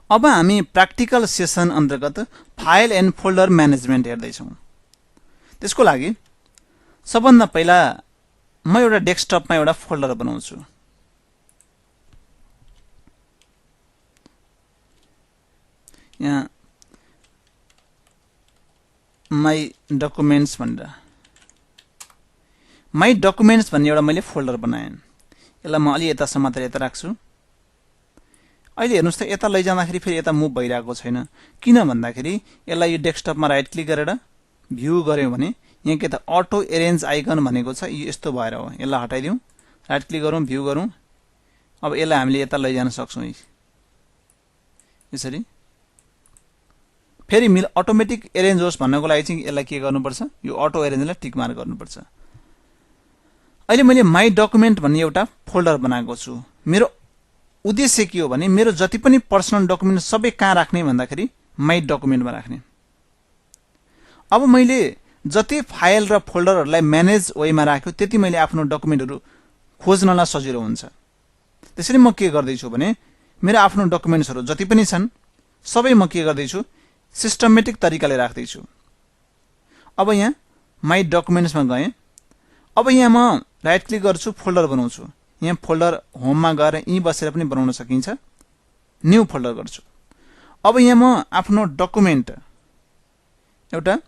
अब हामी practical session अन्तर्गत फाइल एन्ड फोल्डर म्यानेजमेन्ट हेर्दैछौँ। त्यसको लागि सबभन्दा पहिला म एउटा डेस्कटपमा एउटा फोल्डर बनाउँछु। यहाँ माई डकुमेन्ट्स भनेर माई डकुमेन्ट्स भन्ने एउटा मैले फोल्डर बनाएँ। यसलाई म अलि यतासम्म मात्र यता राख्छु। अहिले हेर्नुस् त यता लैजाँदाखेरि फेरि यता मुभ भइरहेको छैन। किन भन्दाखेरि यसलाई यो डेस्कटपमा राइट क्लिक गरेर भ्यू गर्यो भने यहाँ के त अटो एरेन्ज आइकन भनेको छ, यो यस्तो भएर हो। यसलाई हटाइदिउँ, राइट क्लिक गरौँ, भ्यू गरौँ। अब यसलाई हामीले यता लैजान सक्छौँ यसरी। फेरि अटोमेटिक एरेन्ज होस् भन्नको लागि चाहिँ यसलाई के गर्नुपर्छ, यो अटो एरेन्जलाई टिक मार्क गर्नुपर्छ। अहिले मैले माई डकुमेन्ट भन्ने एउटा फोल्डर बनाएको छु। मेरो उद्देश्य के हो भने मेरो जति पनि पर्सनल डकुमेन्ट सबै कहाँ राख्ने भन्दाखेरि माई डकुमेन्टमा राख्ने। अब मैले जति फाइल र फोल्डरहरूलाई म्यानेज वेमा राख्यो त्यति मैले आफ्नो डकुमेन्टहरू खोज्नलाई सजिलो हुन्छ। त्यसरी म के गर्दैछु भने मेरो आफ्नो डकुमेन्ट्सहरू जति पनि छन् सबै म के गर्दैछु सिस्टमेटिक तरिकाले राख्दैछु। अब यहाँ माई डकुमेन्ट्समा गएँ। अब यहाँ म राइट क्लिक गर्छु, फोल्डर बनाउँछु। यहाँ फोल्डर होममा गएर यहीँ बसेर पनि बनाउन सकिन्छ। न्यू फोल्डर गर्छु। अब यहाँ म आफ्नो डकुमेन्ट एउटा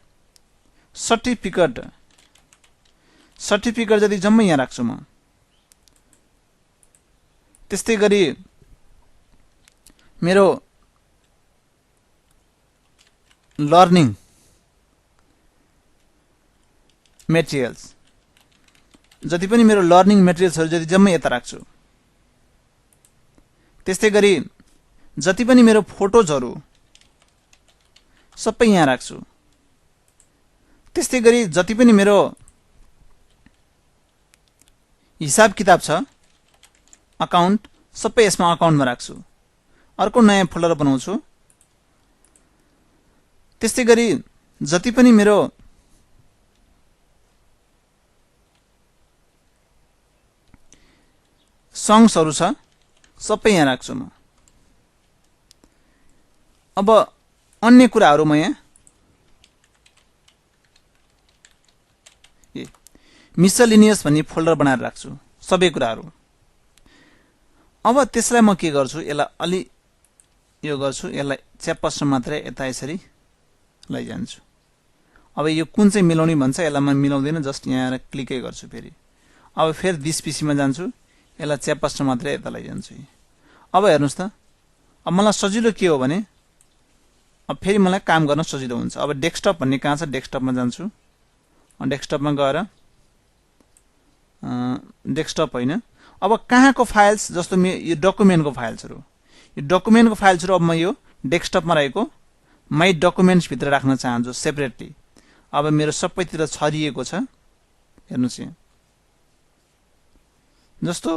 सर्टिफिकेट जति जम्मै यहाँ राख्छु म। त्यस्तै गरी मेरो लर्निङ मेटेरियल्स जति पनि मेरो लर्निङ मेटेरियल्सहरू जति जम्मै यता राख्छु। त्यस्तै गरी जति पनि मेरो फोटोजहरू सबै यहाँ राख्छु। त्यस्तै गरी जति पनि मेरो हिसाब किताब छ अकाउन्ट सबै यसमा अकाउन्टमा राख्छु। अर्को नयाँ फोल्डर बनाउँछु। त्यस्तै गरी जति पनि मेरो सङ्ग्सहरू छ सबै यहाँ राख्छु म। अब अन्य कुराहरू म यहाँ मिसलिनियस भन्ने फोल्डर बनाएर राख्छु सबै कुराहरू। अब त्यसलाई म के गर्छु, यसलाई अलि यो गर्छु, यसलाई च्याप्पसम्म मात्रै यता यसरी लैजान्छु। अब यो कुन चाहिँ मिलाउने भन्छ यसलाई म मिलाउँदिनँ, जस्ट यहाँ क्लिकै गर्छु। फेरि अब फेरि दिस पिसीमा जान्छु, यसलाई च्याप्पसम्म मात्रै यता लैजान्छु। अब हेर्नुहोस् त, अब मलाई सजिलो के हो भने अब फेरि मलाई काम गर्न सजिलो हुन्छ। अब डेस्कटप भन्ने कहाँ छ, डेस्कटपमा जान्छु। डेस्कटपमा गएर डेस्कटप होइन, अब कहाँको फाइल्स जस्तो यो डकुमेन्टको फाइल्सहरू, यो डकुमेन्टको फाइल्सहरू अब म यो डेस्कटपमा रहेको माई डकुमेन्ट्स भित्र राख्न चाहन्छु सेपरेटली। अब मेरो सबैतिर छरिएको छ, हेर्नुहोस् यहाँ। जस्तो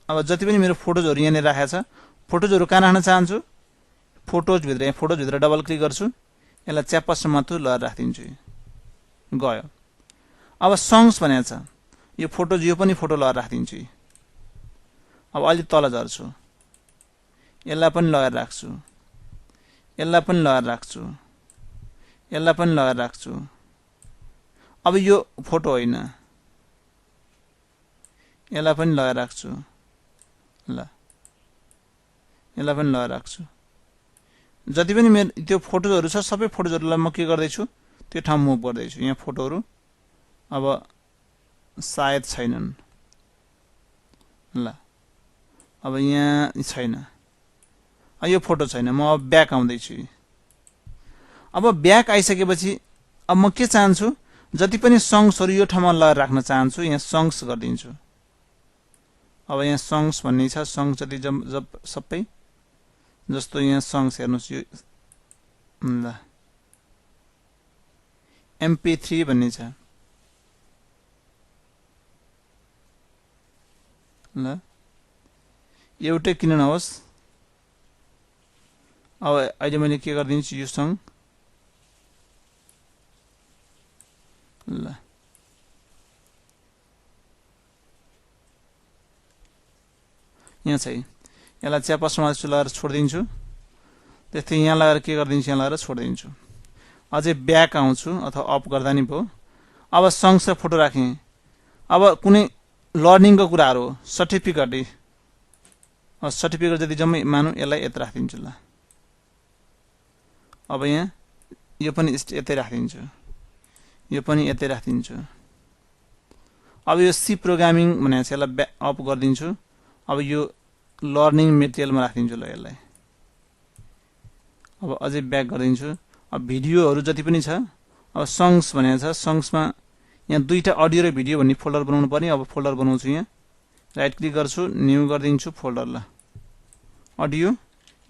अब जति पनि मेरो फोटोजहरू यहाँनिर राखेको छ, फोटोजहरू कहाँ राख्न चाहन्छु, फोटोजभित्र। यहाँ फोटोजभित्र डबल क्लिक गर्छु, यसलाई च्याप्पसम्म मात्र लगाएर राखिदिन्छु। गयो। अब सङ्ग्स भनेको छ, यो फोटोज यो पनि फोटो लगाएर राखिदिन्छु। अब अलि तल झर्छु, यसलाई पनि लगाएर राख्छु, यसलाई पनि लगाएर राख्छु, यसलाई पनि लगाएर राख्छु। अब यो फोटो होइन, यसलाई पनि लगाएर राख्छु। ल, यसलाई पनि लगाएर राख्छु। जति पनि मेरो त्यो फोटोजहरू छ सबै फोटोजहरूलाई म के गर्दैछु, त्यो ठाउँ मुभ गर्दैछु। यहाँ फोटोहरू अब सायद छैनन्। ल, अब यहाँ छैन, यो फोटो छैन। म अब ब्याक आउँदैछु। अब ब्याक आइसकेपछि अब म के चाहन्छु, जति पनि सङ्ग्सहरू यो ठाउँमा लगाएर राख्न चाहन्छु। यहाँ सङ्ग्स गरिदिन्छु। अब यहाँ सङ्ग्स भन्ने छ, सङ्ग्स जति सबै जस्तो यहाँ सङ्ग्स हेर्नुहोस्, यो ल MP3 भन्ने छ। ल, एउटै किन नहोस्। अब अहिले मैले के गरिदिन्छु, यो सङ्ग ल यहाँ चाहिँ यसलाई च्याप्पसम्म लगाएर छोडिदिन्छु। त्यस्तै यहाँ लगाएर के गरिदिन्छु, यहाँ लगाएर छोडिदिन्छु। अझै ब्याक आउँछु अथवा अप गर्दा नि भयो। अब सङ्ग्स र फोटो राखेँ। अब कुनै लर्निङको कुराहरू हो, सर्टिफिकेट जति जम्मै मानौँ यसलाई यता राखिदिन्छु। ल अब यहाँ यो पनि यतै राखिदिन्छु, यो पनि यतै राखिदिन्छु। अब यो सी प्रोग्रामिङ भनेको छ, यसलाई अप गरिदिन्छु। अब यो लर्निङ मेटेरियलमा राखिदिन्छु। ल यसलाई अब अझै ब्याक गरिदिन्छु। अब भिडियोहरू जति पनि छ, अब सङ्ग्स भनेको छ, सङ्ग्समा यहाँ दुईटा अडियो र भिडियो भन्ने फोल्डर बनाउनु पर्ने। अब फोल्डर बनाउँछु। यहाँ राइट क्लिक गर्छु, न्यू गरिदिन्छु फोल्डर। ल अडियो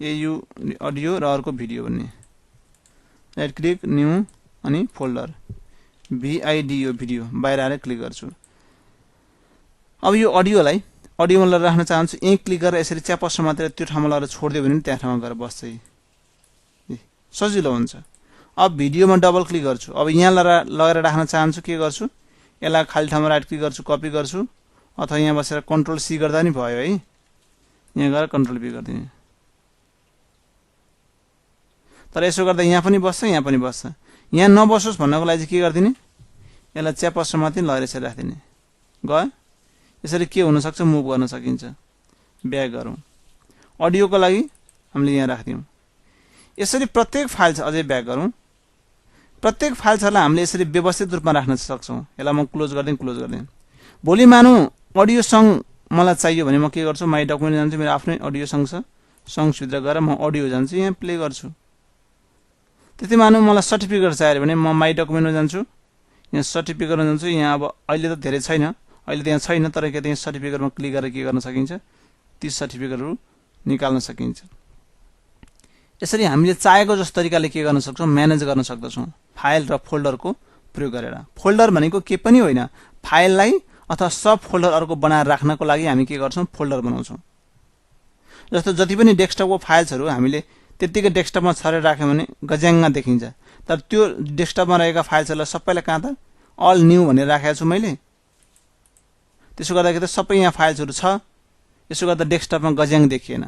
एयु अडियो र अर्को भिडियो भन्ने, राइट क्लिक न्यू अनि फोल्डर भिआइडियो भिडियो बाहिर आएर क्लिक गर्छु। अब यो अडियोलाई अडियोमा लगेर राख्न चाहन्छु। यहीँ क्लिक गरेर यसरी च्यापस मात्र त्यो ठाउँमा लगेर छोडिदियो भने त्यहाँ ठाउँमा गएर बस्छ, सजिलो हुन्छ। अब भिडियोमा डबल क्लिक गर्छु। अब यहाँ लगेर राख्न चाहन्छु, के गर्छु, यसलाई खाली ठाउँमा राइट क्लिक गर्छु, कपी गर्छु, अथवा यहाँ बसेर कन्ट्रोल सी गर्दा नि भयो है। यहाँ गएर कन्ट्रोल बी गरिदिने। तर यसो गर्दा यहाँ पनि बस्छ, यहाँ पनि बस्छ। यहाँ नबसोस् भन्नको लागि चाहिँ के गरिदिने, यसलाई च्यापस माथि लगेर यसरी राखिदिने। गयो। यसरी के हुनसक्छ, मुभ गर्न सकिन्छ। ब्याक गरौँ। अडियोको लागि हामीले यहाँ राखिदिउँ। यसरी प्रत्येक फाइल छ, अझै ब्याक गरौँ। प्रत्येक फाइल्सहरूलाई हामीले यसरी व्यवस्थित रूपमा राख्न सक्छौँ। यसलाई म क्लोज गरिदिएँ। भोलि मानौँ अडियो सङ्ग मलाई चाहियो भने म के गर्छु, माई डकुमेन्ट जान्छु, मेरो आफ्नै अडियो सङ्ग छ, सङ्ग्सभित्र गएर म अडियो जान्छु, यहाँ प्ले गर्छु। त्यति मानौँ मलाई सर्टिफिकेट चाहियो भने म माई डकुमेन्टमा जान्छु, यहाँ सर्टिफिकेटमा जान्छु। यहाँ अब अहिले त धेरै छैन, अहिले त यहाँ छैन, तर के त्यहाँ सर्टिफिकेटमा क्लिक गरेर के गर्न सकिन्छ, ती सर्टिफिकेटहरू निकाल्न सकिन्छ। यसरी हामीले चाहेको जस्तो तरिकाले के गर्न सक्छौँ, म्यानेज गर्न सक्दछौँ फाइल र फोल्डरको प्रयोग गरेर। फोल्डर भनेको के पनि होइन, फाइललाई अथवा सब फोल्डरहरूको बनाएर राख्नको लागि हामी के गर्छौँ, फोल्डर बनाउँछौँ। जस्तो जति पनि डेस्कटपको फाइल्सहरू हामीले त्यत्तिकै डेस्कटपमा छरेर राख्यौँ भने गज्याङ्ग देखिन्छ। तर त्यो डेस्कटपमा रहेका फाइल्सहरूलाई सबैलाई कहाँ त अल न्यू भनेर राखेको छु मैले। त्यसो गर्दाखेरि त सबै यहाँ फाइल्सहरू छ, यसो गर्दा डेस्कटपमा गज्याङ देखिएन।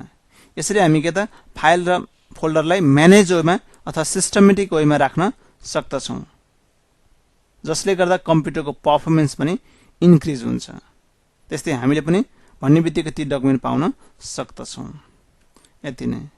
यसरी हामी के त फाइल र फोल्डरलाई म्यानेज वेमा अथवा सिस्टमेटिक वेमा राख्न सक्दछौँ, जसले गर्दा कम्प्युटरको पर्फर्मेन्स पनि इन्क्रिज हुन्छ। त्यस्तै हामीले पनि भन्ने बित्तिकै ती डकुमेन्ट पाउन सक्दछौँ। यति नै।